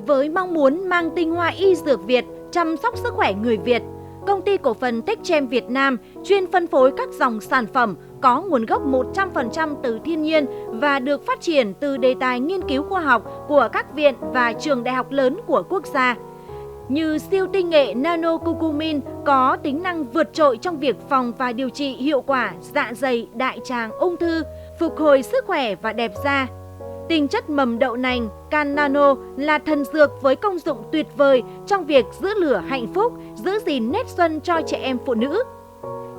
Với mong muốn mang tinh hoa y dược Việt chăm sóc sức khỏe người Việt, Công ty cổ phần Techchem Việt Nam chuyên phân phối các dòng sản phẩm có nguồn gốc 100% từ thiên nhiên và được phát triển từ đề tài nghiên cứu khoa học của các viện và trường đại học lớn của quốc gia. Như siêu tinh nghệ nano curcumin có tính năng vượt trội trong việc phòng và điều trị hiệu quả dạ dày, đại tràng, ung thư, phục hồi sức khỏe và đẹp da. Tinh chất mầm đậu nành Can Nano là thần dược với công dụng tuyệt vời trong việc giữ lửa hạnh phúc, giữ gìn nét xuân cho trẻ em phụ nữ.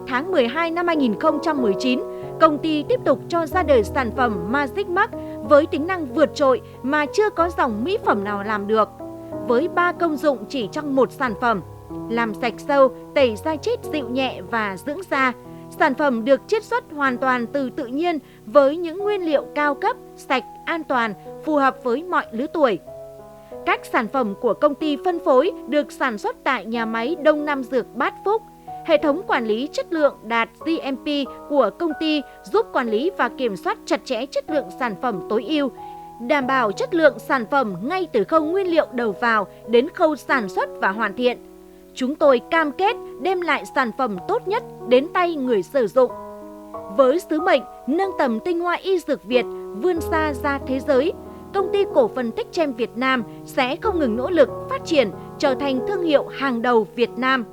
Tháng 12 năm 2019, công ty tiếp tục cho ra đời sản phẩm Magic Max với tính năng vượt trội mà chưa có dòng mỹ phẩm nào làm được. Với 3 công dụng chỉ trong một sản phẩm: làm sạch sâu, tẩy da chết dịu nhẹ và dưỡng da. Sản phẩm được chiết xuất hoàn toàn từ tự nhiên với những nguyên liệu cao cấp, sạch, an toàn, phù hợp với mọi lứa tuổi. Các sản phẩm của công ty phân phối được sản xuất tại nhà máy Đông Nam Dược Bát Phúc. Hệ thống quản lý chất lượng đạt GMP của công ty giúp quản lý và kiểm soát chặt chẽ chất lượng sản phẩm tối ưu, đảm bảo chất lượng sản phẩm ngay từ khâu nguyên liệu đầu vào đến khâu sản xuất và hoàn thiện. Chúng tôi cam kết đem lại sản phẩm tốt nhất đến tay người sử dụng. Với sứ mệnh nâng tầm tinh hoa y dược Việt vươn xa ra thế giới, Công ty cổ phần Techchem Việt Nam sẽ không ngừng nỗ lực phát triển trở thành thương hiệu hàng đầu Việt Nam.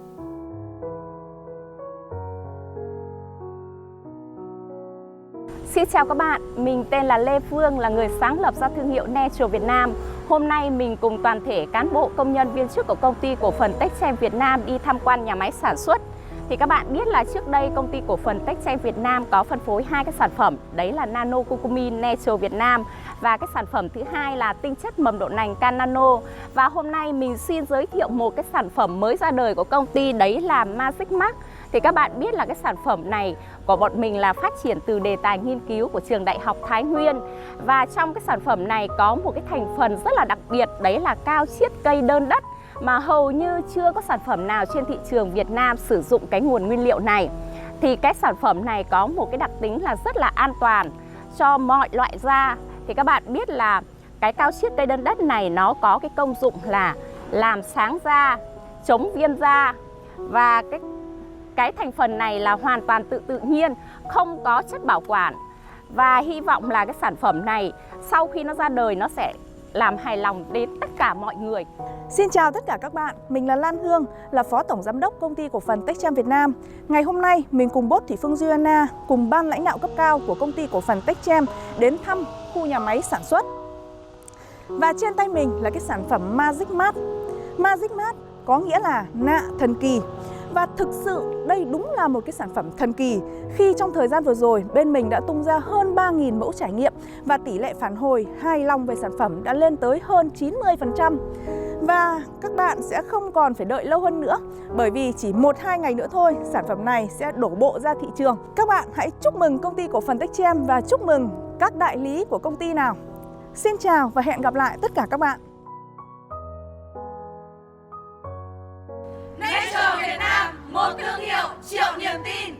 Xin chào các bạn, mình tên là Lê Phương, là người sáng lập ra thương hiệu Natural Việt Nam. Hôm nay mình cùng toàn thể cán bộ, công nhân, viên chức của công ty cổ phần Techchem Việt Nam đi tham quan nhà máy sản xuất. Thì các bạn biết là trước đây công ty cổ phần Techchem Việt Nam có phân phối hai cái sản phẩm, đấy là Nano Curcumin Natural Việt Nam và cái sản phẩm thứ hai là tinh chất mầm đậu nành Can Nano. Và hôm nay mình xin giới thiệu một cái sản phẩm mới ra đời của công ty, đấy là Magic Max. Thì các bạn biết là cái sản phẩm này của bọn mình là phát triển từ đề tài nghiên cứu của trường Đại học Thái Nguyên. Và trong cái sản phẩm này có một cái thành phần rất là đặc biệt, đấy là cao chiết cây đơn đất, mà hầu như chưa có sản phẩm nào trên thị trường Việt Nam sử dụng cái nguồn nguyên liệu này. Thì cái sản phẩm này có một cái đặc tính là rất là an toàn cho mọi loại da. Thì các bạn biết là cái cao chiết cây đơn đất này nó có cái công dụng là làm sáng da, chống viêm da, và cái thành phần này là hoàn toàn tự nhiên, không có chất bảo quản. Và hy vọng là cái sản phẩm này sau khi nó ra đời nó sẽ làm hài lòng đến tất cả mọi người. Xin chào tất cả các bạn, mình là Lan Hương, là Phó Tổng Giám đốc Công ty Cổ phần Techchem Việt Nam. Ngày hôm nay, mình cùng Bốt Thị Phương Giuliana cùng ban lãnh đạo cấp cao của Công ty Cổ phần Techchem đến thăm khu nhà máy sản xuất. Và trên tay mình là cái sản phẩm Magic Max. Magic Max có nghĩa là nạ thần kỳ. Và thực sự đây đúng là một cái sản phẩm thần kỳ khi trong thời gian vừa rồi bên mình đã tung ra hơn 3.000 mẫu trải nghiệm và tỷ lệ phản hồi hài lòng về sản phẩm đã lên tới hơn 90%. Và các bạn sẽ không còn phải đợi lâu hơn nữa, bởi vì chỉ 1-2 ngày nữa thôi sản phẩm này sẽ đổ bộ ra thị trường. Các bạn hãy chúc mừng Công ty Cổ phần Techchem và chúc mừng các đại lý của công ty nào. Xin chào và hẹn gặp lại tất cả các bạn. Natural Việt Nam, một thương hiệu triệu niềm tin.